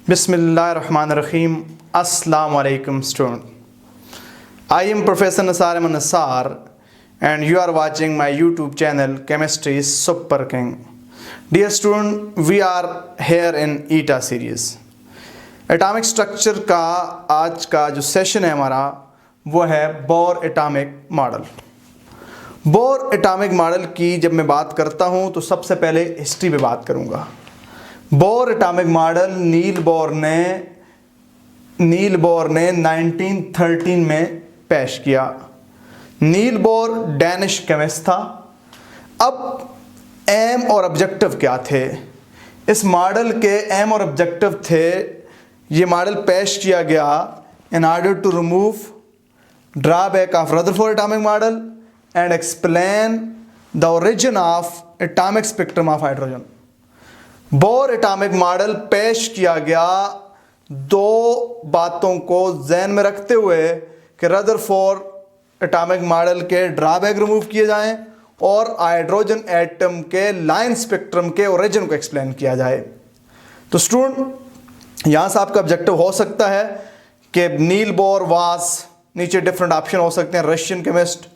Bismillahirrahmanirrahim. Assalamu alaikum student. I am Professor Nasar Ahmed Nassar and you are watching my YouTube channel Chemistry Super King. Dear student, we are here in ETA series. Atomic structure का आज का जो session है हमारा वो है bore atomic model. Bore atomic model की जब मैं बात करता हूँ तो सबसे पहले हिस्ट्री पे बात करूँगा। Bore atomic model Niels Bohr ने 1913 में पेश किया। नील बोर डैनिश केमिस्ट था। अब एम और ऑब्जेक्टिव क्या थे? इस मॉडल के एम और ऑब्जेक्टिव थे, ये मॉडल पेश किया गया in order to remove drawback of Rutherford atomic model and explain the origin of atomic spectrum of hydrogen. Bohr atomic model पेश किया गया दो बातों को ध्यान में रखते हुए कि रदरफोर्ड एटॉमिक मॉडल के ड्रॉबैक रिमूव किए जाएं और हाइड्रोजन एटम के लाइन स्पेक्ट्रम के ओरिजिन को एक्सप्लेन किया जाए। तो स्टूडेंट यहाँ से आपका ऑब्जेक्टिव हो सकता है कि नील बोर वास, नीचे डिफरेंट ऑप्शन हो सकते हैं, Russian chemist,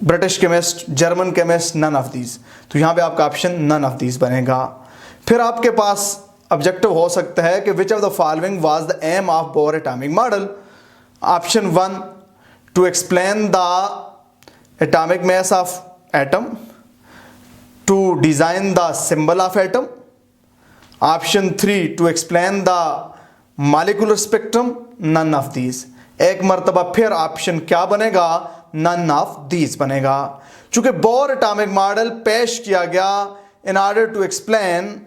British chemist, German chemist, none of these. तो यहाँ पे आपका ऑप्शन नन ऑफ दीज बनेगा। फिर आपके पास ऑब्जेक्टिव हो सकता है कि which of the following was the aim of Bohr atomic model. Option 1 to explain the atomic mass of atom, to design the symbol of atom. Option 3 to explain the molecular spectrum, none of these. एक मरतबा फिर option क्या बनेगा? None of these बनेगा। चूंकि bore atomic model पेश किया गया in order to explain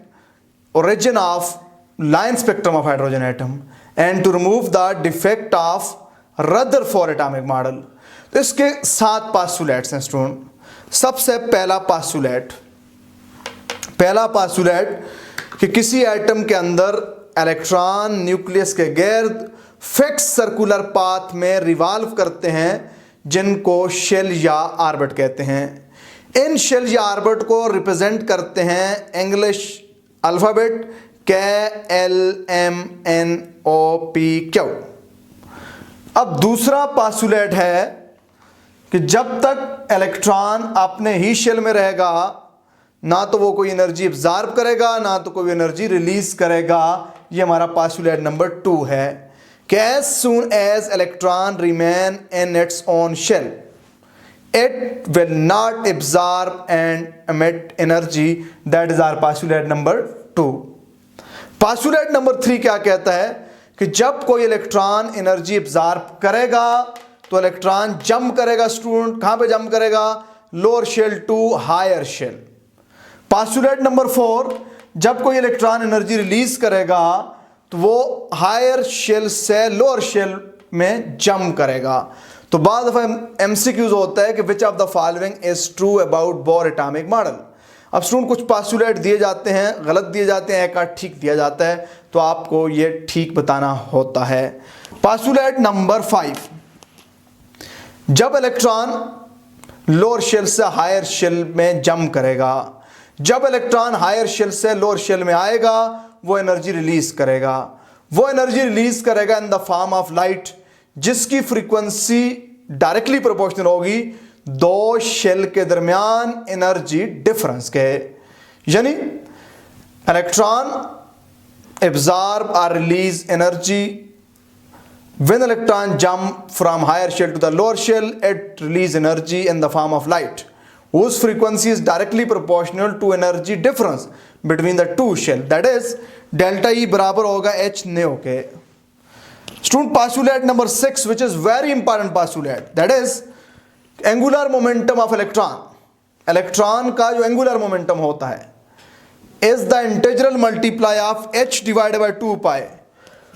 origin of line spectrum of hydrogen atom and to remove the defect of Rutherford atomic model. तो इसके 7 पास्टुलेट्स हैं स्टूडेंट। सबसे पहला पास्टुलेट कि किसी एटम के अंदर इलेक्ट्रॉन न्यूक्लियस के गिर्द फिक्स सर्कुलर पाथ में रिवॉल्व करते हैं, जिनको शेल या ऑर्बिट कहते हैं। इन शेल या ऑर्बिट को रिप्रेजेंट करते हैं इंग्लिश अल्फाबेट KLMNOPQ। अब दूसरा पास्टुलेट है कि जब तक इलेक्ट्रॉन अपने ही शेल में रहेगा ना तो वो कोई एनर्जी एब्जॉर्ब करेगा ना तो कोई एनर्जी रिलीज करेगा। ये हमारा पास्टुलेट नंबर 2 है कि as soon as electron remain in its own shell, it will not absorb and emit energy. That is our postulate number 2. Postulate number 3 क्या कहता है कि जब कोई इलेक्ट्रॉन एनर्जी एब्जॉर्ब करेगा तो इलेक्ट्रॉन जंप करेगा। स्टूडेंट कहां पे जंप करेगा? Lower shell to higher shell. Postulate number 4 जब कोई इलेक्ट्रॉन एनर्जी रिलीज करेगा तो वो हायर शेल से लोअर शेल में जंप करेगा। तो बाद दफा MCQs होता है कि which of the following is true about Bohr atomic model. अब स्टूडेंट कुछ पास्टुलेट दिए जाते हैं, गलत दिए जाते हैं, एक आध ठीक दिया जाता है, तो आपको ये ठीक बताना होता है। पास्टुलेट नंबर 5 जब इलेक्ट्रॉन लोअर शेल से हायर शेल में जंप करेगा, जब इलेक्ट्रॉन हायर शेल से लोअर शेल में आएगा वो एनर्जी रिलीज करेगा in the form of light, जिसकी फ्रीक्वेंसी डायरेक्टली प्रोपोर्शनल होगी दो शेल के दरमियान एनर्जी डिफरेंस के। यानी इलेक्ट्रॉन एब्जॉर्ब और release energy when electron jump from higher shell to the lower shell, it release energy in the form of light whose frequency is directly proportional to energy difference between the two shell, that is delta E बराबर होगा H new के। Student postulate number 6 which is very important postulate, that is angular momentum of electron। Electron का जो angular momentum होता है is the integral multiply of H divided by 2 pi।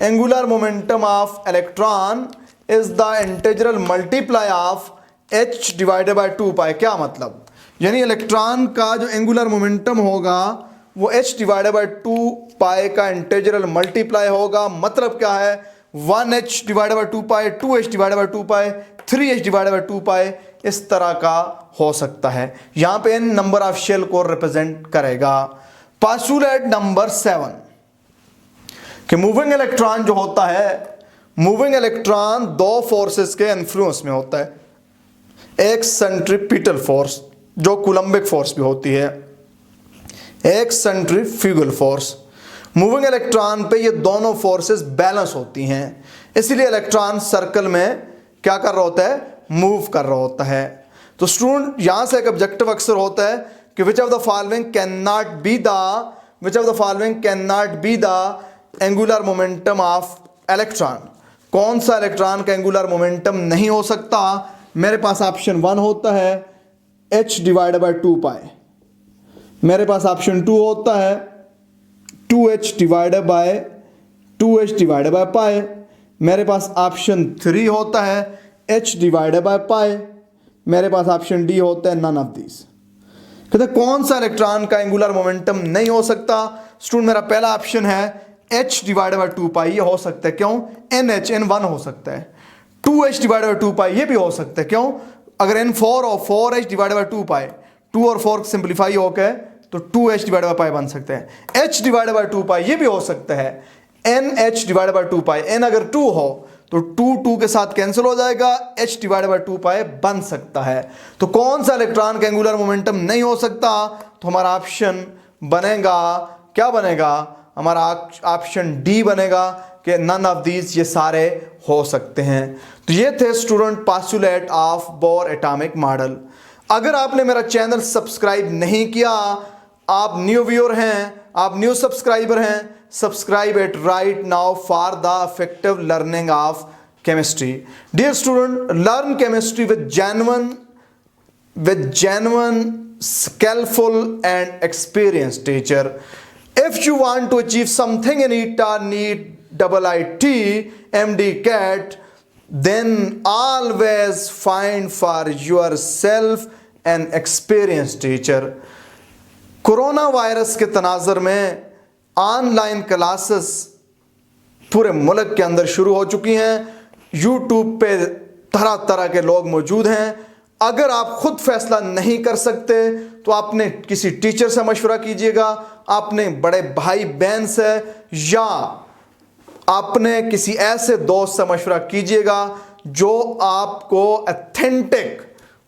Angular momentum of electron is the integral multiply of H divided by 2 पाई। क्या मतलब? यानी electron का जो angular momentum होगा वो H डिवाइडेड बाई 2 पाई का इंटीग्रल मल्टीप्लाई होगा। मतलब क्या है? 1H divided by 2 pi, 2H divided by 2 pi, 3H divided by 2 पाई, इस तरह का हो सकता है। यहां पे n नंबर ऑफ शेल को रिप्रेजेंट करेगा। पास्टुलेट नंबर 7 कि मूविंग इलेक्ट्रॉन जो होता है, मूविंग इलेक्ट्रॉन दो फोर्सेस के इन्फ्लुएंस में होता है, एक सेंट्रीपिटल फोर्स जो कूलम्बिक फोर्स भी होती है, एक सेंट्रीफ्यूगल फोर्स। मूविंग इलेक्ट्रॉन पे ये दोनों फोर्सेस बैलेंस होती हैं, इसीलिए इलेक्ट्रॉन सर्कल में क्या कर रहा होता है, मूव कर रहा होता है। तो स्टूडेंट यहां से एक ऑब्जेक्टिव अक्सर होता है कि which of the following can not be the angular momentum of electron. कौन सा इलेक्ट्रॉन का एंगुलर मोमेंटम नहीं हो सकता? मेरे पास ऑप्शन 1 होता है h/2π, मेरे पास ऑप्शन 2 होता है 2h/π, मेरे पास ऑप्शन 3 होता है h/π, मेरे पास ऑप्शन डी होता है नन ऑफ दीज। कहते कौन सा इलेक्ट्रॉन का एंगुलर मोमेंटम नहीं हो सकता? स्टूडेंट मेरा पहला ऑप्शन है h/2π, ये हो सकता है, क्यों? n1 हो सकता है। 2h/2π ये भी हो सकता है, क्यों? अगर n4 और 4h/2π, 2 और 4 सिंप्लीफाई हो गए तो 2h/π बन सकते हैं। h/2π ये भी हो सकता है, nh/2π, n अगर 2 हो तो 2 के साथ कैंसिल हो जाएगा, h/2π बन सकता है। तो कौन सा इलेक्ट्रॉन का एंगुलर मोमेंटम नहीं हो सकता? तो हमारा ऑप्शन बनेगा, क्या बनेगा? हमारा ऑप्शन डी बनेगा कि नन ऑफ दीज, ये सारे हो सकते हैं। तो ये थे student postulate of Bohr atomic model. अगर आपने मेरा चैनल सब्सक्राइब नहीं किया, आप न्यू व्यूअर हैं, आप न्यू सब्सक्राइबर हैं, subscribe it right now for the effective learning of chemistry. Dear student, learn chemistry with genuine, skillful and experienced teacher. If you want to achieve something in ETA, NEET, IIT, MD, CAT, then always find for yourself an experienced teacher. Corona virus के तनाज़र में online classes पूरे मुल्क के अंदर शुरू हो चुकी हैं। यूट्यूब पे तरह तरह के लोग मौजूद हैं। अगर आप खुद फैसला नहीं कर सकते तो आपने किसी टीचर से मशवरा कीजिएगा, आपने बड़े भाई बहन से, या आपने किसी ऐसे दोस्त से मशवरा कीजिएगा जो आपको ऑथेंटिक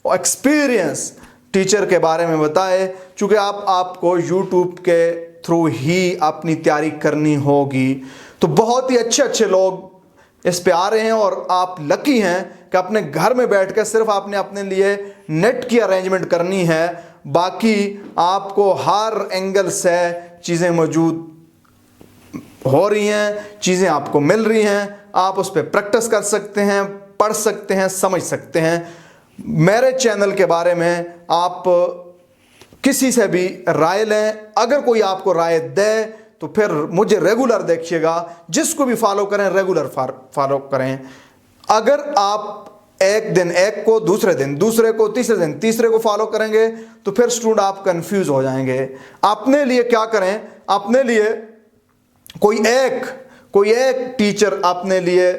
एक्सपीरियंस टीचर के बारे में बताए, चूँकि आपको यूट्यूब के थ्रू ही अपनी तैयारी करनी होगी। तो बहुत ही अच्छे अच्छे लोग इस पे आ रहे हैं और आप लकी हैं कि अपने घर में बैठ कर सिर्फ आपने अपने लिए नेट की अरेंजमेंट करनी है, बाकी आपको हर एंगल से चीज़ें मौजूद हो रही हैं, चीज़ें आपको मिल रही हैं, आप उस पर प्रैक्टिस कर सकते हैं, पढ़ सकते हैं, समझ सकते हैं। मेरे चैनल के बारे में आप किसी से भी राय लें, अगर कोई आपको राय दे तो फिर मुझे रेगुलर देखिएगा, जिसको भी फॉलो करें रेगुलर फॉलो करें। अगर आप एक दिन एक को, दूसरे दिन दूसरे को, तीसरे दिन तीसरे को फॉलो करेंगे तो फिर स्टूडेंट आप कंफ्यूज हो जाएंगे। अपने लिए क्या करें, अपने लिए कोई एक टीचर अपने लिए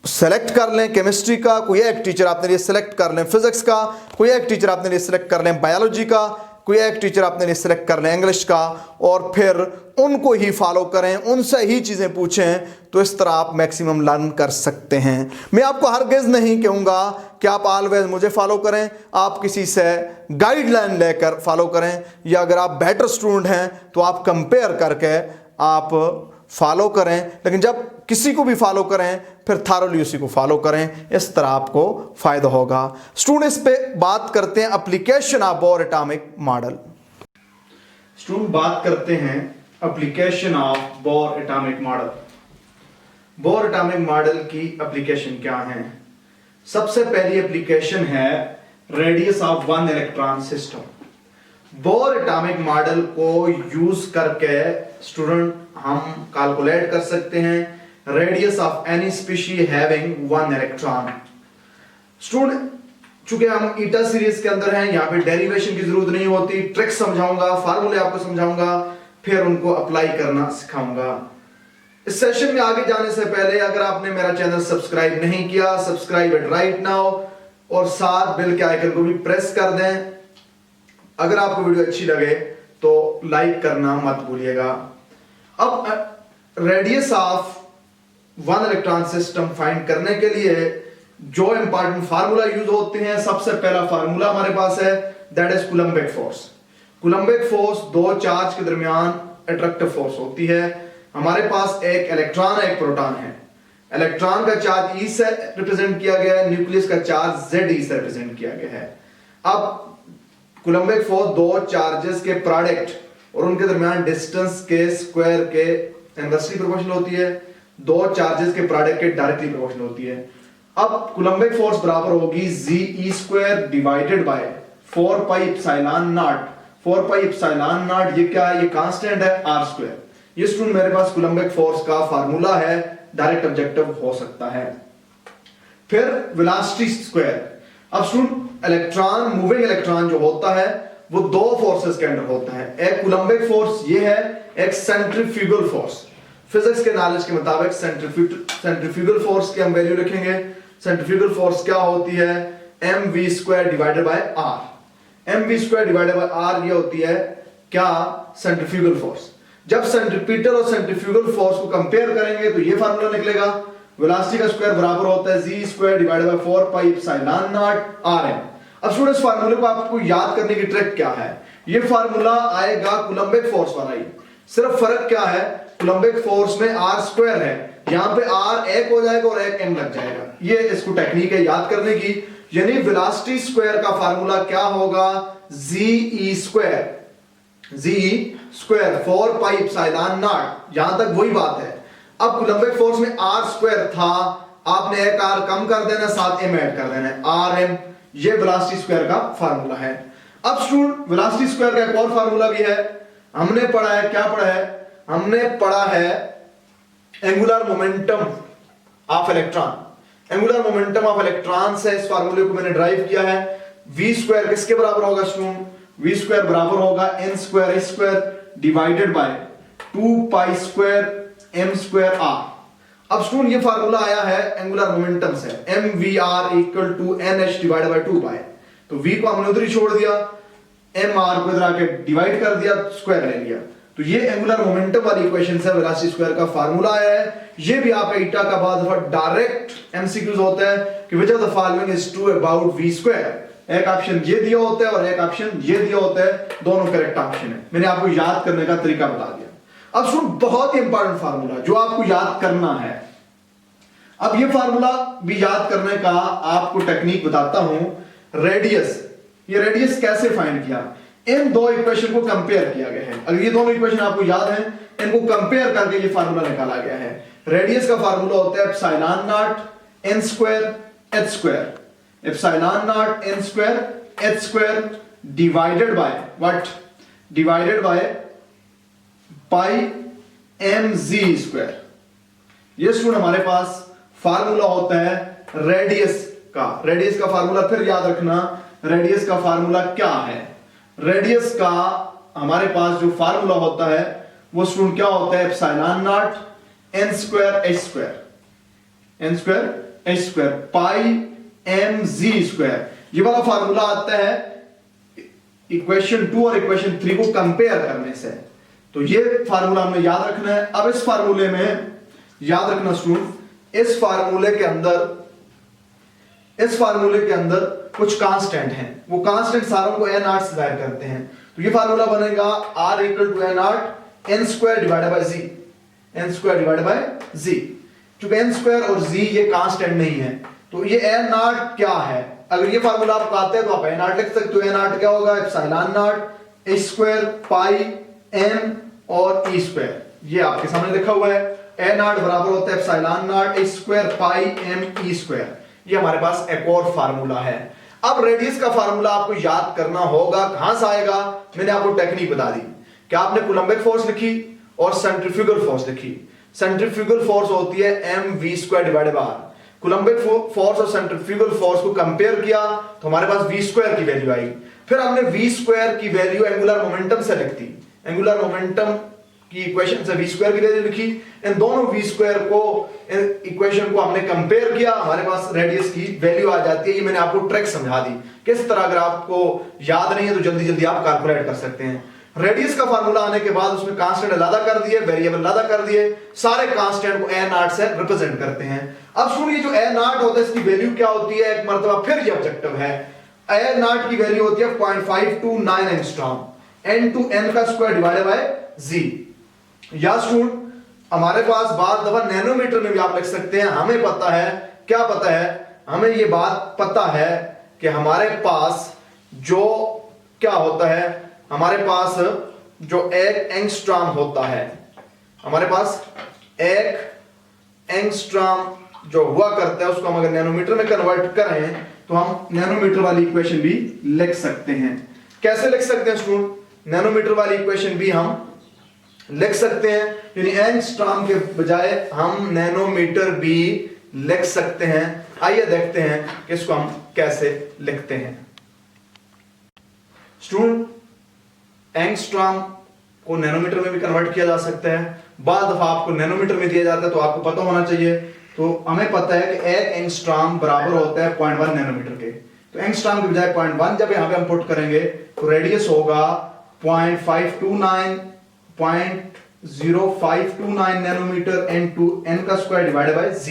सेलेक्ट कर लें केमिस्ट्री का, कोई एक टीचर अपने लिए सेलेक्ट कर लें फिजिक्स का, कोई एक टीचर अपने लिए सेलेक्ट कर लें बायोलॉजी का, कोई एक टीचर अपने लिए सेलेक्ट कर लें इंग्लिश का, और फिर उनको ही फॉलो करें, उनसे ही चीज़ें पूछें। तो इस तरह आप मैक्सिमम लर्न कर सकते हैं। मैं आपको हरगिज़ नहीं कहूँगा कि आप ऑलवेज मुझे फॉलो करें, आप किसी से गाइडलाइन लेकर फॉलो करें, या अगर आप बेटर स्टूडेंट हैं तो आप कंपेयर करके आप फॉलो करें। लेकिन जब किसी को भी फॉलो करें फिर थारोली उसी को फॉलो करें, इस तरह आपको फ़ायदा होगा। स्टूडेंट इस पे बात करते हैं application of Bohr atomic model. Student बात करते हैं application of Bohr atomic model. Bore atomic model की एप्लीकेशन क्या है? सबसे पहली एप्लीकेशन है radius of one electron system. Bore atomic model को यूज करके स्टूडेंट हम कैलकुलेट कर सकते हैं radius of any species having one electron. Student चूंकि हम ईटा सीरीज के अंदर हैं, यहाँ पे डेरिवेशन की जरूरत नहीं होती, ट्रिक समझाऊंगा, फार्मूले आपको समझाऊंगा, फिर उनको अप्लाई करना सिखाऊंगा। इस सेशन में आगे जाने से पहले अगर आपने मेरा चैनल सब्सक्राइब नहीं किया, सब्सक्राइब इट राइट नाउ, और साथ बेल के आइकन को भी प्रेस कर दें। अगर आपको वीडियो अच्छी लगे तो लाइक करना मत भूलिएगा। अब radius of one electron system find करने के लिए जो इंपॉर्टेंट फार्मूला यूज होते हैं, सबसे पहला फार्मूला हमारे पास है, that is Coulombic force. Coulombic force दो चार्ज के दरमियान अट्रैक्टिव फोर्स होती है। हमारे पास एक इलेक्ट्रॉन है, एक प्रोटॉन है। इलेक्ट्रॉन का चार्ज ई से रिप्रेजेंट किया गया है, न्यूक्लियस का चार्ज जेड ई से रिप्रेजेंट किया गया है। अब कूलम्बिक फोर्स दो चार्जेस के प्रोडक्ट और उनके दरमियान डिस्टेंस के स्क्वायर के इनवर्सली प्रोपोर्शनल होती है, दो चार्जेस के प्रोडक्ट के डायरेक्टली प्रोपोर्शनल होती है। अब कूलम्बिक फोर्स बराबर होगी G e square divided by 4 pi epsilon naught. 4 pi epsilon naught ये क्या है, ये कांस्टेंट है आर स्क्वायर। ये स्टूडेंट मेरे पास कूलम्बिक फोर्स का फार्मूला है, डायरेक्ट ऑब्जेक्टिव हो सकता है। फिर वेलोसिटी स्क्वायर। अब स्टूडेंट इलेक्ट्रॉन, मूविंग इलेक्ट्रॉन जो होता है वो दो फोर्सेस के अंडर होता है। एक कूलम्बिक फोर्स ये है, एक सेंट्रीफ्यूगल फोर्स। फिजिक्स के नॉलेज के मुताबिक सेंट्रीफ्यूगल फोर्स की हम वैल्यू लिखेंगे। सेंट्रीफ्यूगल फोर्स क्या होती है, M V square divided by R. M V square divided by R ये होती है क्या, सेंट्रीफ्यूगल फोर्स। जब सेंट्रीपिटल और सेंट्रीफ्यूगल फोर्स को कंपेयर करेंगे तो ये फार्मूला निकलेगा, वेलोसिटी का स्क्वायर बराबर होता है G square divided by 4 pi epsilon naught r m. अब स्टूडेंट्स फार्मूले को आपको याद करने की ट्रिक क्या है, ये फार्मूला आएगा कूलम्बिक फोर्स वाला ही। सिर्फ फर्क क्या है, कूलम्बिक फोर्स में आर स्क्वायर है, यहां पे आर एक हो जाएगा और एक एम लग जाएगा। ये इसको टेक्निक है याद करने की। यानी वेलोसिटी स्क्वायर का फार्मूला क्या होगा, G e square, G square 4 pi epsilon naught. यहां तक वही बात है। अब कूलम्बिक फोर्स में आर स्क्वायर था, आपने एक आर कम कर देना, साथ एम ऐड कर देना, आर एम। ये वेलोसिटी स्क्वायर का फार्मूला है। अब स्टूडेंट वेलोसिटी स्क्वायर का एक और फार्मूला भी है, हमने पढ़ा है, क्या पढ़ा है, हमने पढ़ा है angular momentum of electron. Angular momentum of electron से इस फार्मूले को मैंने ड्राइव किया है। वी स्क्वायर किसके बराबर होगा स्टूडेंट, वी स्क्वायर बराबर होगा N square A square divided by 2 pi square M square R. अब स्टूडेंट ये फार्मूला आया है एंगुलर मोमेंटम से, M V R equal to N H divided by 2 pi. तो वी को हमने उधर ही छोड़ दिया, एम आर को इधर आके डिवाइड कर दिया, स्क्वायर ले लिया। तो ये एंगुलर मोमेंटम वाली इक्वेशन से वेलोसिटी स्क्वायर का फार्मूला आया है। ये भी आपका ईटा का बाद डायरेक्ट एमसीक्यूज होता है कि which of the following is true about V square. एक ऑप्शन ये दिया होता है और एक ऑप्शन ये दिया होता है, दोनों करेक्ट ऑप्शन है। मैंने आपको याद करने का तरीका बता दिया। अब सुन, बहुत ही इंपॉर्टेंट फार्मूला जो आपको याद करना है। अब ये फार्मूला भी याद करने का आपको टेक्निक बताता हूं। रेडियस, ये रेडियस कैसे फाइंड किया, इन दो इक्वेशन को कंपेयर किया गया है। अगर ये दोनों इक्वेशन आपको याद है, इनको कंपेयर करके ये फार्मूला निकाला गया है। रेडियस का फार्मूला होता है epsilon naught N square H square, epsilon naught N square H square divided by what, divided by pi M G square. ये स्टूडेंट हमारे पास फार्मूला होता है रेडियस का। रेडियस का फार्मूला फिर याद रखना, रेडियस का फार्मूला क्या है। रेडियस का हमारे पास जो फार्मूला होता है वो स्टूडेंट क्या होता है, epsilon naught N square H square, N square H square pi M G square. ये वाला फार्मूला आता है इक्वेशन 2 और इक्वेशन 3 को कंपेयर करने से। तो ये फार्मूला हमें याद रखना है। अब इस फार्मूले में याद रखना स्टूडेंट, इस फार्मूले के अंदर कुछ कांस्टेंट हैं, वो कांस्टेंट सारों को एन आर से जाहिर करते हैं। तो ये फार्मूला बनेगा r equal to n r n square divided by G, n square divided by G. क्योंकि एन स्क्वायर और जी ये कांस्टेंट नहीं है, तो ये एन नॉट क्या है, अगर ये फार्मूला आपको आता है तो आप एन नॉट लिख सकते हो। एन नॉट क्या होगा, epsilon naught H square pi M और ई स्क्वायर। ये आपके सामने लिखा हुआ है, एन नॉट बराबर होता है epsilon naught H square pi M E square. ये हमारे पास एक और फार्मूला है। अब रेडियस का फार्मूला आपको याद करना होगा, कहां से आएगा, मैंने आपको टेक्निक बता दी कि आपने कूलम्बिक फोर्स लिखी और सेंट्रीफ्यूगल फोर्स लिखी। सेंट्रीफ्यूगल फोर्स होती है M V square divided by R. Coulombic force और सेंट्रीफ्यूगल फोर्स को कंपेयर किया तो हमारे पास वी स्क्वायर की वैल्यू आई। फिर हमने वी स्क्वायर की वैल्यू एंगुलर मोमेंटम से लिख दी, एंगुलर मोमेंटम की इक्वेशन से वी स्क्वायर की वैल्यू लिखी। इन दोनों वी स्क्वायर को, इक्वेशन को हमने कंपेयर किया, हमारे पास रेडियस की वैल्यू आ जाती है। ये मैंने आपको ट्रिक समझा दी किस तरह, अगर आपको याद नहीं है तो जल्दी जल्दी आप कैलकुलेट कर सकते हैं। रेडियस का फार्मूला आने के बाद उसमें कांस्टेंट अलग कर दिए, वेरिएबल अलग कर दिए, सारे कांस्टेंट को ए नॉट से रिप्रेजेंट करते हैं। अब सुनिए जो ए नॉट होता है इसकी वैल्यू क्या होती है, एक मर्तबा फिर ये ऑब्जेक्टिव है। ए नॉट की वैल्यू होती है 0.529 एंगस्ट्रॉम, n टू n का स्क्वायर डिवाइडेड बाय g। या स्टूडेंट हमारे पास बात दफा नैनोमीटर में भी आप लिख सकते हैं। हमें पता है, क्या पता है, हमें ये बात पता है कि हमारे पास जो क्या होता है, हमारे पास जो एक एंगस्ट्रॉम होता है, हमारे पास एक एंगस्ट्रॉम जो हुआ करता है उसको हम अगर नैनोमीटर में कन्वर्ट करें तो हम नैनोमीटर वाली इक्वेशन भी लिख सकते हैं। कैसे लिख सकते हैं स्टूडेंट? नैनोमीटर वाली इक्वेशन भी हम लिख सकते हैं, यानी एंगस्ट्रॉम के बजाय हम नैनोमीटर भी लिख सकते हैं। आइए देखते हैं कि इसको हम कैसे लिखते हैं। स्टूडेंट एंगस्ट्रॉम को नैनोमीटर में भी कन्वर्ट किया जा सकता है। बाद दफा आपको नैनोमीटर में दिया जाता है तो आपको पता होना चाहिए। तो हमें पता है कि एक एंगस्ट्रॉम बराबर होता है 0.1 नैनोमीटर के। तो एंगस्ट्रॉम के बजाय 0.1 जब यहां पे हम पुट करेंगे तो रेडियस होगा 0.0529 नैनोमीटर n का square divided by g।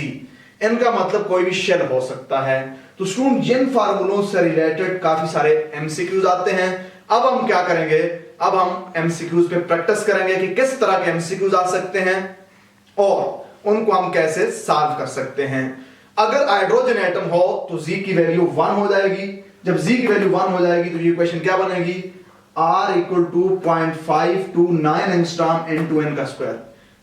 n का मतलब कोई भी शेल हो सकता है। तो स्टूडेंट जिन फार्मूलों से रिलेटेड काफी सारे एमसीक्यूज आते हैं। अब हम क्या करेंगे, अब हम एमसीक्यूज पे प्रैक्टिस करेंगे कि किस तरह के एमसीक्यूज आ सकते हैं और उनको हम कैसे सॉल्व कर सकते हैं। अगर हाइड्रोजन एटम हो तो z की वैल्यू 1 हो जाएगी। जब z की वैल्यू 1 हो जाएगी तो ये इक्वेशन क्या बनेगी, R equal to 0.529 angstrom n का स्क्वायर।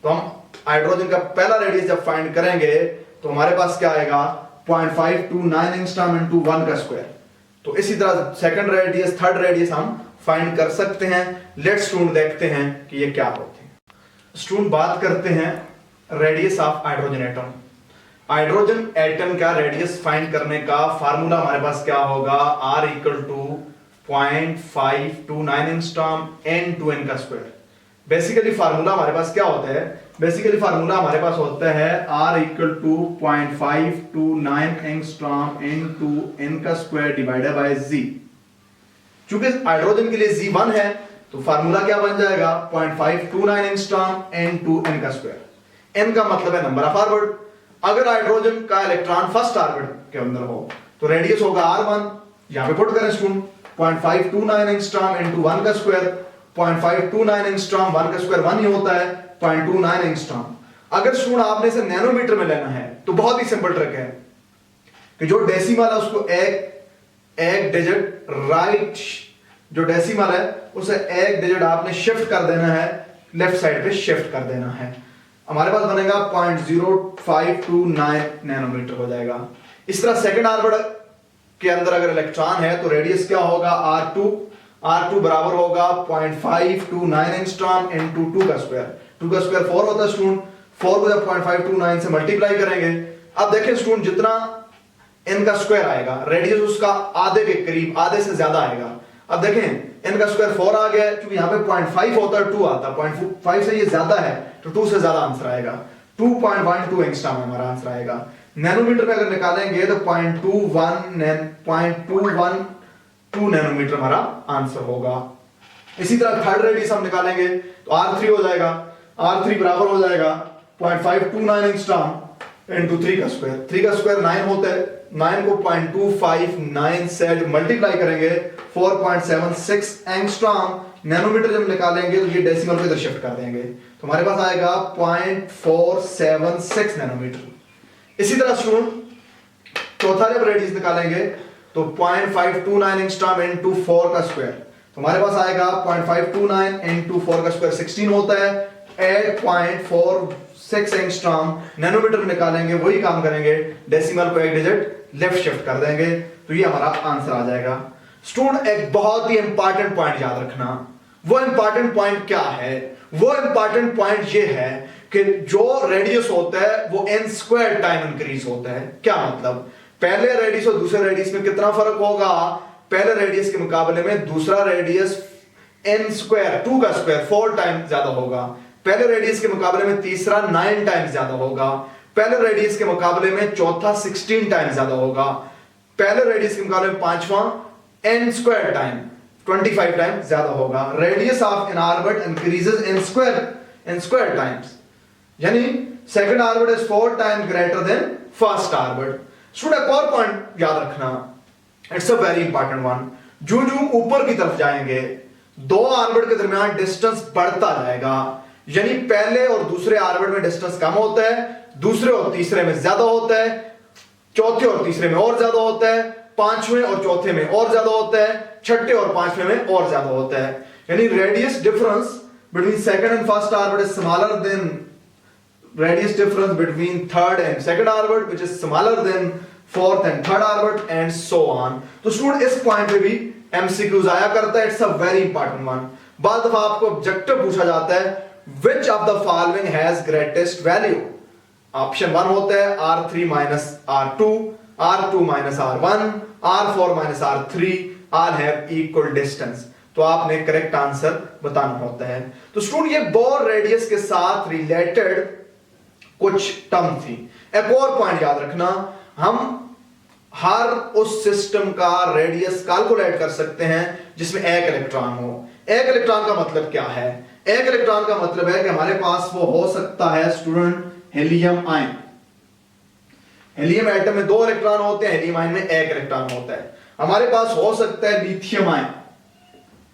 तो हम हाइड्रोजन का पहला रेडियस जब फाइंड करेंगे तो हमारे पास क्या आएगा 0.529 एंगस्ट्रॉम इनटू 1 का स्क्वायर। तो इसी तरह सेकंड रेडियस, थर्ड रेडियस हम फाइंड कर सकते हैं। लेट्स स्टूडेंट देखते हैं कि ये क्या होते हैं। स्टूडेंट बात करते हैं radius of hydrogen atom. Hydrogen atom का रेडियस फाइंड करने का फार्मूला हमारे पास क्या होगा, R equal to 0.529 angstrom n का स्क्वायर। बेसिकली फार्मूला हमारे पास क्या होता है, बेसिकली फार्मूला हमारे पास होता है R equal to 0.529 angstrom n का स्क्वायर डिवाइडेड बाय g। चूंकि हाइड्रोजन के लिए g 1 है तो फार्मूला क्या बन जाएगा 0.529 एंगस्ट्रॉम n का स्क्वायर। n का मतलब है नंबर ऑफ ऑर्बिट। अगर हाइड्रोजन का इलेक्ट्रॉन फर्स्ट ऑर्बिट के अंदर हो तो रेडियस होगा r1। यहां पे पुट करें स्टूडेंट 0.529 एंगस्ट्रॉम इनटू 1 का स्क्वायर। 0.529 एंगस्ट्रॉम 1 का स्क्वायर 1 ही होता है 0.29 एंगस्ट्रॉम। अगर स्टूडेंट आपने इसे नैनोमीटर में लेना है तो बहुत ही सिंपल ट्रिक है कि जो डेसिमल है उसको एक डिजिट राइट, जो डेसिमल है उसे एक डिजिट आपने शिफ्ट कर देना है, लेफ्ट साइड पे शिफ्ट कर देना है। हमारे पास बनेगा 0.0529 नैनोमीटर हो जाएगा। इस तरह सेकंड ऑर्बिट के अंदर अगर इलेक्ट्रॉन है तो रेडियस क्या होगा R2 बराबर होगा 0.529 एंगस्ट्रॉम इनटू 2 का स्क्वायर। 2 का स्क्वायर 4 होता है स्टूडेंट। 4 को जब 0.529 से मल्टीप्लाई करेंगे, अब देखें स्टूडेंट जितना n का स्क्वायर आएगा रेडियस उसका आधे के करीब, आधे से ज्यादा आएगा। अब देखें n का स्क्वायर 4 आ गया, क्योंकि यहां पे 0.5 होता है 2 आता है, 0.5 से ये ज्यादा है तो 2 से ज्यादा आंसर आएगा। 2.12 एंगस्ट्रॉम हमारा आंसर आएगा। नैनोमीटर में अगर निकालेंगे तो 0.212 नैनोमीटर हमारा आंसर होगा। इसी तरह थर्ड रेडियस हम निकालेंगे तो R3 हो जाएगा। R3 बराबर हो जाएगा 0.529 एंगस्ट्रॉम इनटू 3 का स्क्वायर। 3 का स्क्वायर 9 होता है। 9 को 0.259 से मल्टीप्लाई करेंगे 4.76 एंगस्ट्रॉम। नैनोमीटर जब निकालेंगे तो ये डेसिमल को इधर शिफ्ट कर देंगे तो हमारे पास आएगा 0.476 नैनोमीटर। इसी तरह स्टूडेंट चौथा जब रेडियस निकालेंगे तो 0.529 एंगस्ट्रॉम इनटू 4 का स्क्वायर, तो हमारे पास आएगा 0.529 इनटू 4 का स्क्वायर 16 होता है। 8.46 एंगस्ट्रॉम नैनोमीटर में निकालेंगे, वही काम करेंगे, डेसिमल को एक डिजिट लेफ्ट शिफ्ट कर देंगे तो ये हमारा आंसर आ जाएगा। स्टूडेंट एक बहुत ही इंपॉर्टेंट पॉइंट याद रखना। वो इंपॉर्टेंट पॉइंट क्या है? वो इंपॉर्टेंट पॉइंट ये है कि जो रेडियस होता है वो n स्क्वायर टाइम इंक्रीज होता है। क्या मतलब? पहले रेडियस और दूसरे रेडियस में कितना फर्क होगा? पहले रेडियस के मुकाबले में दूसरा रेडियस n स्क्वायर 2 का स्क्वायर 4 टाइम ज्यादा होगा। पहले रेडियस के मुकाबले में तीसरा 9 टाइम्स ज्यादा होगा। पहले रेडियस के मुकाबले में चौथा 16 टाइम्स ज्यादा होगा। पहले रेडियस के मुकाबले में पांचवा n स्क्वायर टाइम, 25 टाइम्स ज्यादा होगा। Radius of an orbit increases in square times, यानी second orbit is 4 times greater than first orbit. Student एक और पॉइंट याद रखना, it's a very important one. जो जो ऊपर की तरफ जाएंगे दो ऑर्बिट के दरमियान डिस्टेंस बढ़ता जाएगा, यानी पहले और दूसरे ऑर्बिट में डिस्टेंस कम होता है, दूसरे और तीसरे में ज्यादा होता है, चौथे और तीसरे में और ज्यादा होता है, पांचवें और चौथे में और ज्यादा होता है, छठे और पांचवें में और ज्यादा होता है। यानी radius difference between second and first orbit is smaller than radius difference between third and second orbit which is smaller than fourth and third orbit and so on. तो स्टूडेंट इस पॉइंट पे भी एमसीक्यूज आया करता है, it's a very important one. बाद दफा आपको ऑब्जेक्टिव पूछा जाता है which of the following has greatest value. Option 1 होता है R3 minus R2, R2 minus R1, R4 minus R3, all have equal distance। तो आपने करेक्ट आंसर बताना होता है। तो स्टूडेंट ये बोर रेडियस के साथ रिलेटेड कुछ टर्म थी। एक और पॉइंट याद रखना, हम हर उस सिस्टम का रेडियस कैलकुलेट कर सकते हैं जिसमें एक इलेक्ट्रॉन हो। एक इलेक्ट्रॉन का मतलब क्या है? एक इलेक्ट्रॉन का मतलब है कि हमारे पास वो हो सकता है student helium ion. Helium atom में 2 इलेक्ट्रॉन होते हैं, हेलियम आयन में 1 इलेक्ट्रॉन होता है। हमारे पास हो सकता है lithium ion,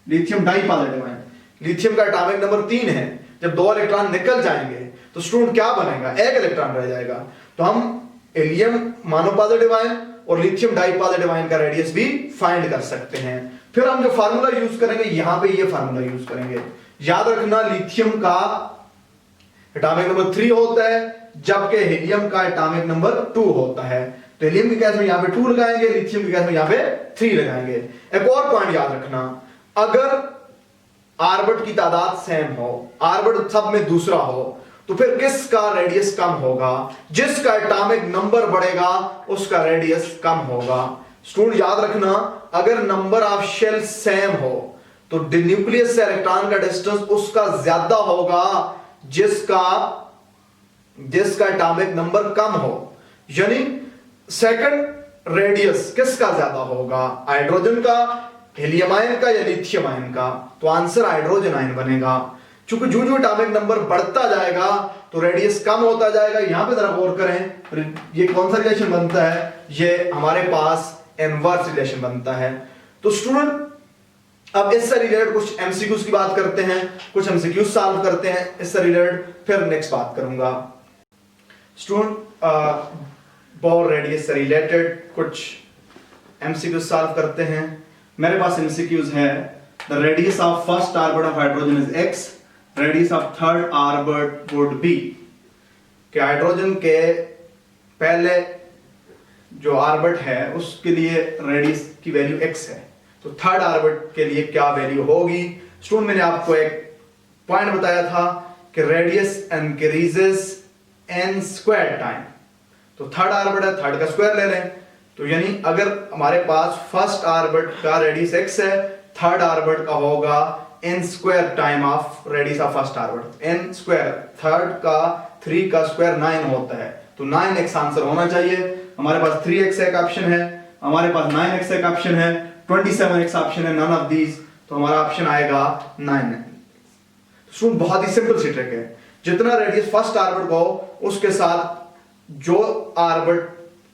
lithium dipositive ion. Lithium का एटॉमिक नंबर 3 है। जब 2 इलेक्ट्रॉन निकल जाएंगे तो स्टूडेंट क्या बनेगा? 1 इलेक्ट्रॉन रह जाएगा। तो हम हेलियम मोनोपॉजिटिव आयन और लिथियम डाइपॉजिटिव आयन का रेडियस भी फाइंड कर सकते हैं। फिर हम जो फार्मूला यूज करेंगे यहां पे ये फार्मूला यूज करेंगे। याद रखना लिथियम का एटॉमिक नंबर 3 होता है, जबकि हीलियम का एटॉमिक नंबर 2 होता है। तो हीलियम की केस में यहां पे 2 लगाएंगे, लिथियम की केस में यहां पे 3 लगाएंगे। एक और पॉइंट याद रखना, अगर ऑर्बिट की तादाद सेम हो, ऑर्बिट सब में दूसरा हो, तो फिर किसका रेडियस कम होगा? जिसका एटॉमिक नंबर बढ़ेगा उसका रेडियस कम होगा। स्टूडेंट याद रखना, अगर नंबर ऑफ शेल सेम हो तो न्यूक्लियस से इलेक्ट्रॉन का डिस्टेंस उसका ज्यादा होगा जिसका एटॉमिक नंबर कम हो। यानी सेकंड रेडियस किसका ज्यादा होगा? हाइड्रोजन का, हीलियम आयन का या लिथियम आयन का? तो आंसर हाइड्रोजन आयन बनेगा। चूंकि जो जो एटॉमिक नंबर बढ़ता जाएगा तो रेडियस कम होता जाएगा। यहां पे जरा गौर करें, ये कौन सा रिलेशन बनता है? ये हमारे पास इनवर्स रिलेशन बनता है। तो स्टूडेंट अब इससे रिलेटेड कुछ एमसीक्यूज की बात करते हैं, कुछ एमसीक्यूज सॉल्व करते हैं इससे रिलेटेड, फिर नेक्स्ट बात करूंगा। स्टूडेंट बोर रेडियस से रिलेटेड कुछ एमसीक्यूज सॉल्व करते हैं। मेरे पास एमसीक्यूज है, the radius of first orbit of hydrogen is x, radius of third orbit would be. कि हाइड्रोजन के पहले जो ऑर्बिट है उसके लिए रेडियस की वैल्यू x है, तो थर्ड ऑर्बिट के लिए क्या वैल्यू होगी? स्टूडेंट मैंने आपको एक पॉइंट बताया था कि radius increases n square time. तो थर्ड ऑर्बिट है, थर्ड का स्क्वायर ले लें। तो यानी अगर हमारे पास फर्स्ट ऑर्बिट का रेडियस x है, थर्ड ऑर्बिट का होगा n square time of radius of first orbit. n square, third का 3 का स्क्वायर 9 होता है, तो 9x आंसर होना चाहिए। हमारे पास 3x एक ऑप्शन है, हमारे पास 9x एक ऑप्शन है, 27x ऑप्शन है, नन ऑफ दीज। तो हमारा ऑप्शन आएगा 9। स्टूडेंट बहुत ही सिंपल सी ट्रिक है, जितना रेडियस फर्स्ट ऑर्बिट का हो उसके साथ जो ऑर्बिट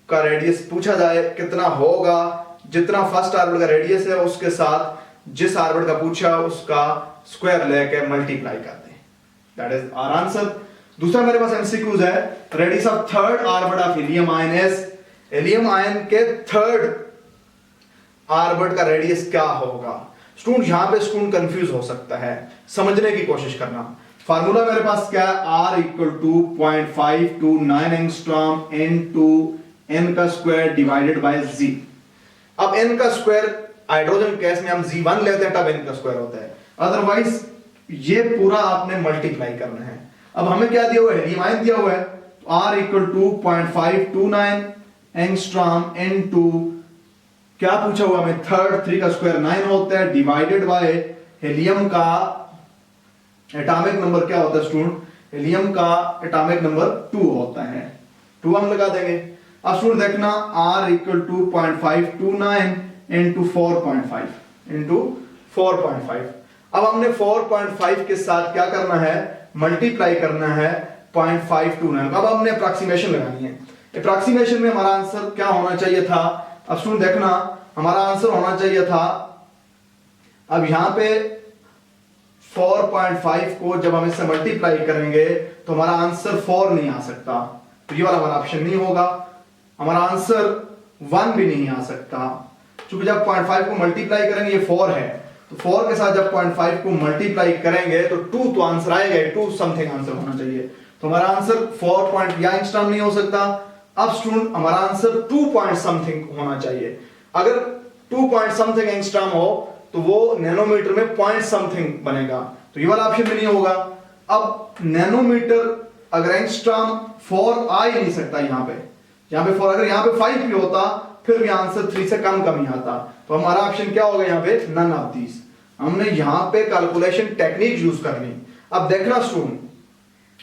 का रेडियस पूछा जाए कितना होगा, जितना फर्स्ट ऑर्बिट का रेडियस है उसके साथ जिस ऑर्बिट का पूछा उसका स्क्वायर लेके मल्टीप्लाई कर दें। That is our answer. दूसरा मेरे पास एमसीक्यूज है, radius of third orbit of helium ion is, helium ion के थर्ड ऑर्बिट का रेडियस क्या होगा? स्टूडेंट यहां पे स्टूडेंट कंफ्यूज हो सकता है, समझने की कोशिश करना। फार्मूला मेरे पास क्या है? R equal to 0.529 angstrom into n का स्क्वायर डिवाइडेड बाय z। अब n का स्क्वायर हाइड्रोजन गैस में हम Z1 लेते हैं तब n का स्क्वायर होता है, अदरवाइज ये पूरा आपने मल्टीप्लाई करना है। अब हमें क्या दिया हुआ है? हीलियम आयन दिया हुआ है, तो R equal to 0.529 angstrom into क्या पूछा हुआ हमें? थर्ड, 3 का स्क्वायर 9 होता है, डिवाइडेड बाय हीलियम का एटॉमिक नंबर क्या होता है स्टूडेंट? हीलियम का एटॉमिक नंबर 2 होता है, 2 हम लगा देंगे। अब स्टूडेंट देखना, R equal to 0.529 into 4.5 into 4.5। अब हमने 4.5 के साथ क्या करना है, मल्टीप्लाई करना है 0.529। अब हमने अप्रॉक्सीमेशन लगानी है। अप्रॉक्सीमेशन में हमारा आंसर क्या होना चाहिए था, अब स्टूडेंट देखना, हमारा आंसर होना चाहिए था, अब यहां पे 4.5 को जब हम इससे मल्टीप्लाई करेंगे तो हमारा आंसर 4 नहीं आ सकता, तो ये वाला हमारा ऑप्शन नहीं होगा। हमारा आंसर 1 भी नहीं आ सकता, क्योंकि जब 0.5 को मल्टीप्लाई करेंगे, ये 4 है, तो 4 के साथ जब 0.5 को मल्टीप्लाई करेंगे तो 2 तो आंसर आएगा, 2 समथिंग आंसर होना चाहिए, तो हमारा आंसर 4 पॉइंट या एंगस्ट्रॉम नहीं हो सकता। अब स्टूडेंट हमारा आंसर 2 पॉइंट समथिंग होना चाहिए। अगर 2 पॉइंट समथिंग एंगस्ट्रॉम हो तो वो नैनोमीटर में पॉइंट समथिंग बनेगा, तो ये वाला ऑप्शन भी नहीं होगा। अब नैनोमीटर अगर एंगस्ट्रॉम 4 आ ही नहीं सकता, यहाँ पे 4, अगर यहाँ पे 5 भी होता फिर भी आंसर 3 से कम ही आता, तो हमारा ऑप्शन क्या होगा यहाँ पे, नन ऑफ दीस। हमने यहाँ पे कैलकुलेशन टेक्निक यूज करनी। अब देखना स्टूडेंट,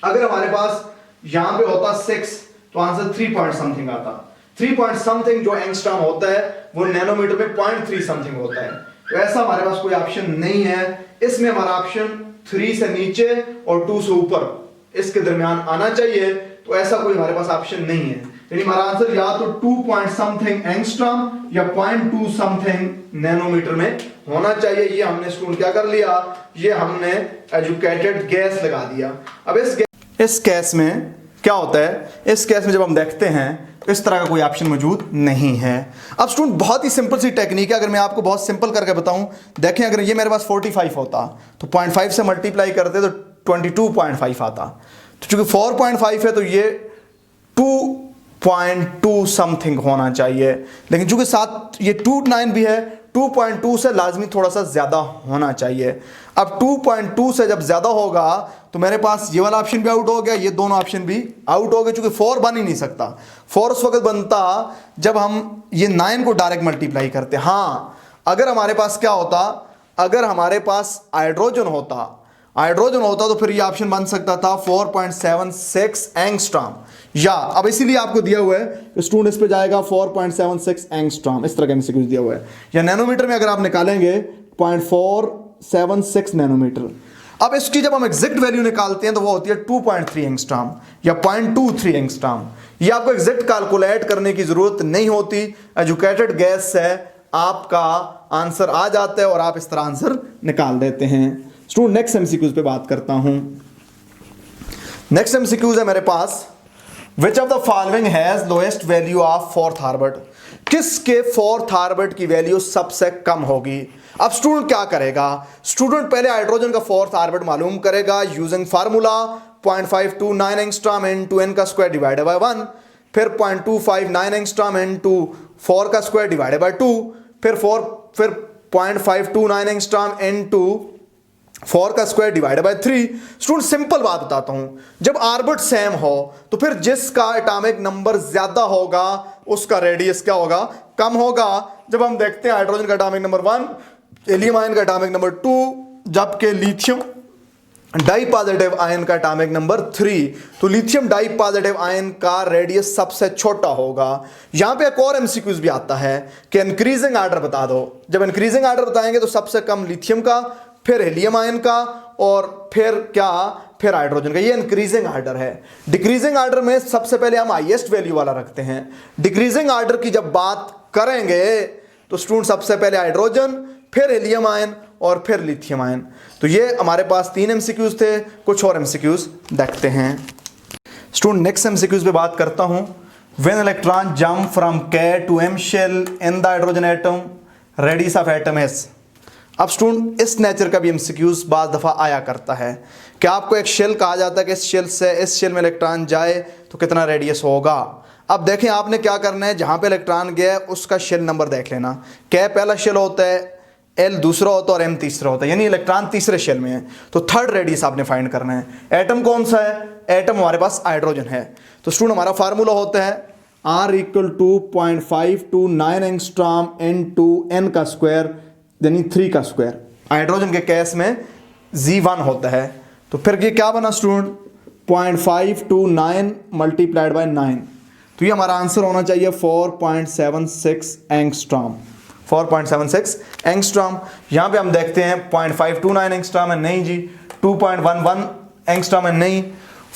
अगर हमारे पास यहाँ पे होता 6 तो आंसर 3 पॉइंट समथिंग आता। 3 पॉइंट समथिंग जो एंगस्ट्रॉम होता है वो नैनोमीटर में 0.3 समथिंग होता है, तो ऐसा हमारे पास कोई ऑप्शन नहीं है। इसमें हमारा ऑप्शन 3 से नीचे और 2 से ऊपर इसके दरमियान आना चाहिए, तो ऐसा कोई हमारे पास ऑप्शन नहीं है। यानी हमारा आंसर या तो 2 पॉइंट समथिंग एंगस्ट्रॉम या 0.2 समथिंग नैनोमीटर में होना चाहिए। ये हमने स्टूडेंट क्या कर लिया, ये हमने एजुकेटेड गैस लगा दिया। अब इस केस में क्या होता है, इस केस में जब हम देखते हैं इस तरह का कोई ऑप्शन मौजूद नहीं है। अब स्टूडेंट बहुत ही सिंपल सी टेक्निक है, अगर मैं आपको बहुत सिंपल करके बताऊं, देखें अगर ये मेरे पास 45 होता तो 0.5 से मल्टीप्लाई करते तो 22.5 आता, तो चूंकि 4.5 है तो ये 2.2 समथिंग होना चाहिए, लेकिन चूंकि साथ ये 2.9 भी है, 2.2 से लाजमी थोड़ा सा ज्यादा होना चाहिए। अब 2.2 से जब ज्यादा होगा तो मेरे पास ये वाला ऑप्शन भी आउट हो गया, ये दोनों ऑप्शन भी आउट हो गए, क्योंकि 4 बन ही नहीं सकता। 4 उस वक्त बनता जब हम ये 9 को डायरेक्ट मल्टीप्लाई करते। हाँ, अगर हमारे पास क्या होता, अगर हमारे पास हाइड्रोजन होता तो फिर ये ऑप्शन बन सकता था 4.76 एंगस्ट्रॉम, या अब इसीलिए आपको दिया हुआ है स्टूडेंट इस पे जाएगा 4.76 एंगस्ट्रॉम, इस तरह का एमसीक्यू दिया हुआ है। या नैनोमीटर में अगर आप निकालेंगे 0.476 नैनोमीटर। अब इसकी जब हम एग्जैक्ट वैल्यू निकालते हैं तो वो होती है 2.3 एंगस्ट्रॉम या 0.23 एंगस्ट्रॉम। ये आपको एग्जैक्ट कैलकुलेट करने की जरूरत नहीं होती, एजुकेटेड गैस से आपका आंसर आ जाता है और आप इस तरह आंसर निकाल देते हैं। स्टूडेंट नेक्स्ट एमसीक्यूज पे बात करता हूं। नेक्स्ट एमसीक्यूज है मेरे पास, which of the following has lowest value of 4th orbit, किसके 4th ऑर्बिट की वैल्यू सबसे कम होगी। अब स्टूडेंट क्या करेगा, स्टूडेंट पहले हाइड्रोजन का 4th ऑर्बिट मालूम करेगा using formula 0.529 angstrom into n का स्क्वायर डिवाइडेड बाय 1, फिर 0.259 एंगस्ट्रॉम इनटू 4 का स्क्वायर डिवाइडेड बाय 2, फिर 0.529 एंगस्ट्रॉम इनटू 4 का square divided bye 3। Student simple बात बताता हूं, जब ऑर्बिट सेम हो तो फिर जिसका एटॉमिक नंबर ज्यादा होगा उसका रेडियस क्या होगा, कम होगा। जब हम देखते हैं हाइड्रोजन का एटॉमिक नंबर 1, हेलियम आयन का एटॉमिक नंबर 2, जबकि लिथियम डाई पॉजिटिव आयन का एटॉमिक नंबर 3, तो लिथियम डाई पॉजिटिव आयन का रेडियस सबसे छोटा होगा। यहां पे एक और एमसीक्यूज भी आता है कि इंक्रीजिंग ऑर्डर बता दो। जब इंक्रीजिंग ऑर्डर बताएंगे तो सबसे कम लिथियम का, फिर हेलियम आयन का और फिर क्या, फिर हाइड्रोजन का। ये इंक्रीजिंग ऑर्डर है। डिक्रीजिंग ऑर्डर में सबसे पहले हम हाईएस्ट वैल्यू वाला रखते हैं। डिक्रीजिंग ऑर्डर की जब बात करेंगे तो स्टूडेंट सबसे पहले हाइड्रोजन, फिर हेलियम आयन और फिर लिथियम आयन। तो ये हमारे पास 3 एमसीक्यूज थे, कुछ और एमसीक्यूज देखते हैं। स्टूडेंट नेक्स्ट एमसीक्यूज पे बात करता हूं। When electron jump from K to M shell in the hydrogen atom, radius of atom is. अब स्टूडेंट इस नेचर का भी एमसीक्यूज बाज दफा आया करता है कि आपको एक शेल कहा जाता है कि इस शेल से इस शेल में इलेक्ट्रॉन जाए तो कितना रेडियस होगा। अब देखें आपने क्या करना है, जहां पे इलेक्ट्रॉन गया उसका शेल नंबर देख लेना। K पहला शेल होता है, L दूसरा होता है और M तीसरा होता है, यानी इलेक्ट्रॉन तीसरे शेल में है, तो 3rd रेडियस आपने फाइंड करना है। एटम कौन सा है, एटम हमारे पास हाइड्रोजन है, तो स्टूडेंट हमारा फार्मूला होता है R = 0.529 एंगस्ट्रॉम इनटू n का स्क्वायर यानी 3 का स्क्वायर। हाइड्रोजन के केस में Z1 होता है, तो फिर ये क्या बना स्टूडेंट 0.529 मल्टीप्लाइड बाय 9, तो ये हमारा आंसर होना चाहिए 4.76 एंगस्ट्रॉम। 4.76 एंगस्ट्रॉम। यहाँ पे हम देखते हैं 0.529 एंगस्ट्रॉम है, नहीं जी। 2.11 एंगस्ट्रॉम है, नहीं।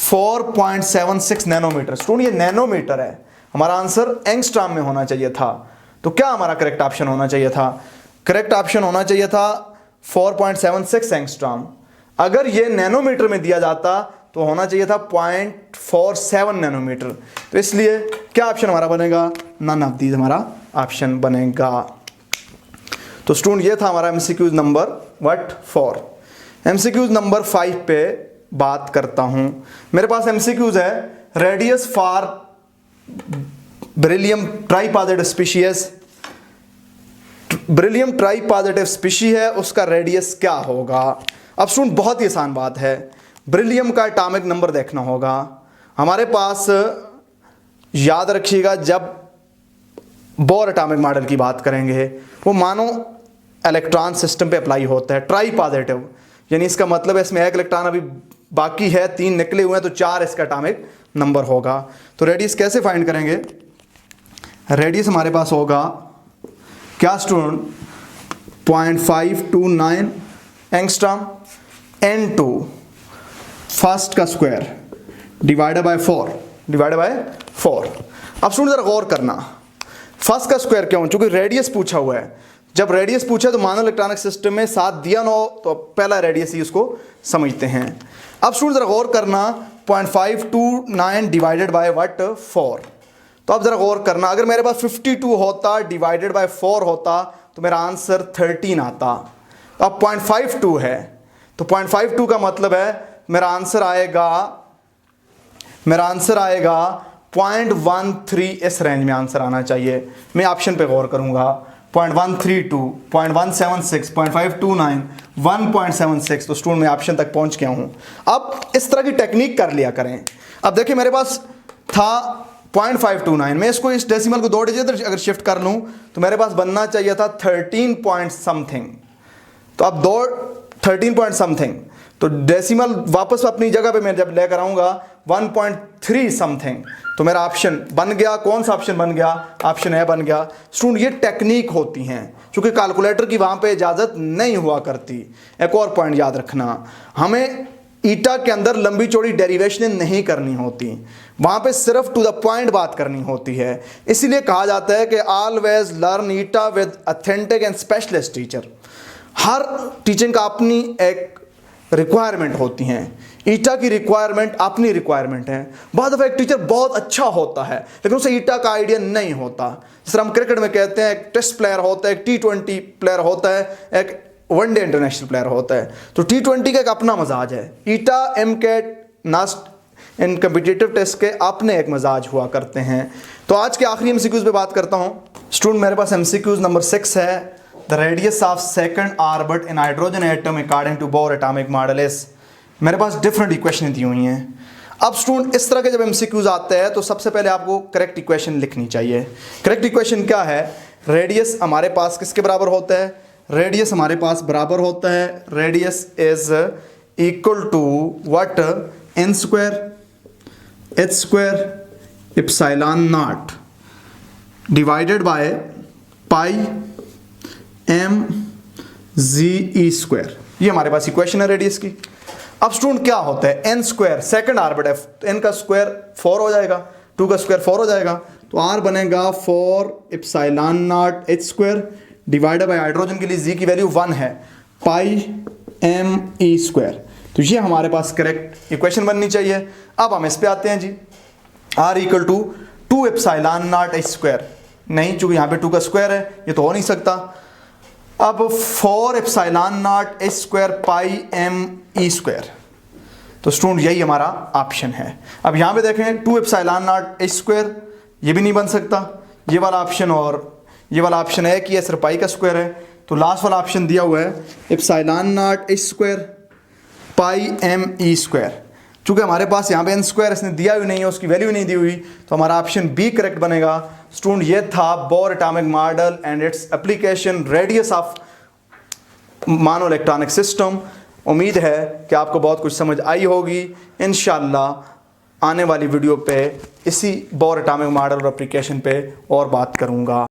4.76 नैनोमीटर। स्टूडेंट ये नैनोमीटर है, हमारा आंसर एंगस्ट्रॉम में होना चाहिए था। तो क्या हमारा करेक्ट ऑप्शन होना चाहिए था? करेक्ट ऑप्शन होना चाहिए था 4.76 एंगस्ट्रॉम। अगर ये नैनोमीटर में दिया जाता तो होना चाहिए था 0.47 नैनोमीटर। तो इसलिए क्या ऑप्शन हमारा बनेगा? नन ऑफ दीज हमारा ऑप्शन बनेगा। तो स्टूडेंट ये था हमारा एमसीक्यूज नंबर 4। एमसीक्यूज नंबर 5 पे बात करता हूं। मेरे पास एमसीक्यूज है, radius for beryllium tripositive species. Beryllium tripositive species है, उसका रेडियस क्या होगा? अब स्टूडेंट बहुत ही आसान बात है, बेरिलियम का एटॉमिक नंबर देखना होगा हमारे पास। याद रखिएगा, जब बोर एटॉमिक मॉडल की बात करेंगे वो मानो इलेक्ट्रॉन सिस्टम पे अप्लाई होता है, ट्राइपॉजिटिव, यानी इसका मतलब है इसमें एक इलेक्ट्रॉन अभी बाकी है, 3 निकले हुए हैं, तो 4 इसका एटॉमिक नंबर होगा। तो रेडियस कैसे फाइंड करेंगे? रेडियस हमारे पास होगा क्या स्टूडेंट? 0.529 एंगस्ट्रॉम N2 फर्स्ट का स्क्वायर डिवाइडेड बाय 4 अब स्टूडेंट जरा गौर करना, फर्स्ट का स्क्वायर क्यों? चूंकि रेडियस पूछा हुआ है। जब रेडियस पूछा तो मानो इलेक्ट्रॉनिक सिस्टम में 7 दिया ना हो तो पहला रेडियस ही उसको समझते हैं। अब स्टूडेंट जरा गौर करना, 0.529 डिवाइडेड बाय 4। तो अब जरा गौर करना, अगर मेरे पास 52 होता डिवाइडेड बाय 4 होता तो मेरा आंसर 13 आता। अब 0.52 है, तो 0.52 का मतलब है मेरा आंसर आएगा 0.13। इस रेंज में आंसर आना चाहिए। मैं ऑप्शन पे गौर करूंगा, 0.132, 0.176, 0.529, 1.76। तो स्टूडेंट मैं ऑप्शन तक पहुंच गया हूं। अब इस तरह की टेक्निक कर लिया करें। अब देखिए मेरे पास था 0.529, मैं इसको इस डेसिमल को 2 डिजिट अगर शिफ्ट कर लूं तो मेरे पास बनना चाहिए था 13 पॉइंट समथिंग। तो अब 13 पॉइंट समथिंग, तो डेसिमल वापस अपनी जगह पे मैं जब लेकर आऊंगा 1.3 समथिंग, तो मेरा ऑप्शन बन गया। कौन सा ऑप्शन बन गया? ऑप्शन ए बन गया। स्टूडेंट ये टेक्निक होती हैं, क्योंकि कैलकुलेटर की वहां पे इजाजत नहीं हुआ करती। एक और पॉइंट याद रखना, हमें ईटा के अंदर लंबी चौड़ी डेरिवेशन नहीं करनी होती, वहां पे सिर्फ टू द पॉइंट बात करनी होती है। इसीलिए कहा जाता है कि always learn eta with authentic and specialist teacher. Her teaching का अपनी एक रिक्वायरमेंट होती हैं। ईटा की रिक्वायरमेंट अपनी रिक्वायरमेंट है। बहुत दफ़ा एक टीचर बहुत अच्छा होता है लेकिन उसे ईटा का आइडिया नहीं होता। जिस तरह हम क्रिकेट में कहते हैं एक टेस्ट प्लेयर होता है, एक T20 प्लेयर होता है, एक वनडे इंटरनेशनल प्लेयर होता है। तो T20 का एक अपना मजाज है, ईटा एमकेट नास्ट इन कम्पिटिटिव टेस्ट के अपने एक मजाज हुआ करते हैं। तो आज के आखिरी एमसीक्यूज पे बात करता हूँ। स्टूडेंट मेरे पास एमसीक्यूज नंबर 6 है, the radius of second orbit in hydrogen atom according to Bohr atomic model is. मेरे पास डिफरेंट इक्वेशन दी हुई हैं। अब स्टूडेंट इस तरह के जब एमसीक्यूज आते हैं तो सबसे पहले आपको करेक्ट इक्वेशन लिखनी चाहिए। करेक्ट इक्वेशन क्या है? रेडियस हमारे पास किसके बराबर होता है? रेडियस हमारे पास बराबर होता है, radius is equal to what? n square h square epsilon naught divided by pi m z e square. ये हमारे पास इक्वेशन है रेडियस की। अब स्टूडेंट क्या होता है? n स्क्वायर सेकंड ऑर्बिट है, n का स्क्वायर 4 हो जाएगा, 2 का स्क्वायर 4 हो जाएगा, तो r बनेगा 4 epsilon naught h square divided bye hydrogen के लिए z की वैल्यू 1 है, पाई m e स्क्वायर। तो ये हमारे पास करेक्ट इक्वेशन बननी चाहिए। अब हम इस पे आते हैं जी, r equal to 2 epsilon naught h square. नहीं, चूंकि यहाँ पे 2 का स्क्वायर है, ये तो हो नहीं सकता। अब 4 epsilon naught h square pi m e square. तो स्टूडेंट यही हमारा ऑप्शन है। अब यहाँ पे देखें 2 इप्सिलॉन नॉट h स्क्वायर, ये भी नहीं बन सकता। ये वाला ऑप्शन और ये वाला ऑप्शन है कि सिर्फ पाई का स्क्वायर है। तो लास्ट वाला ऑप्शन दिया हुआ है epsilon naught h square pi m e square. चूंकि हमारे पास यहाँ पे n स्क्वायर इसने दिया हुई नहीं है, उसकी वैल्यू नहीं दी हुई, तो हमारा ऑप्शन बी करेक्ट बनेगा। स्टूडेंट ये था bore atomic model and its application, radius of मानो इलेक्ट्रॉनिक सिस्टम। उम्मीद है कि आपको बहुत कुछ समझ आई होगी। इंशाल्लाह आने वाली वीडियो पे इसी बोर एटॉमिक मॉडल और एप्लीकेशन पे और बात करूँगा।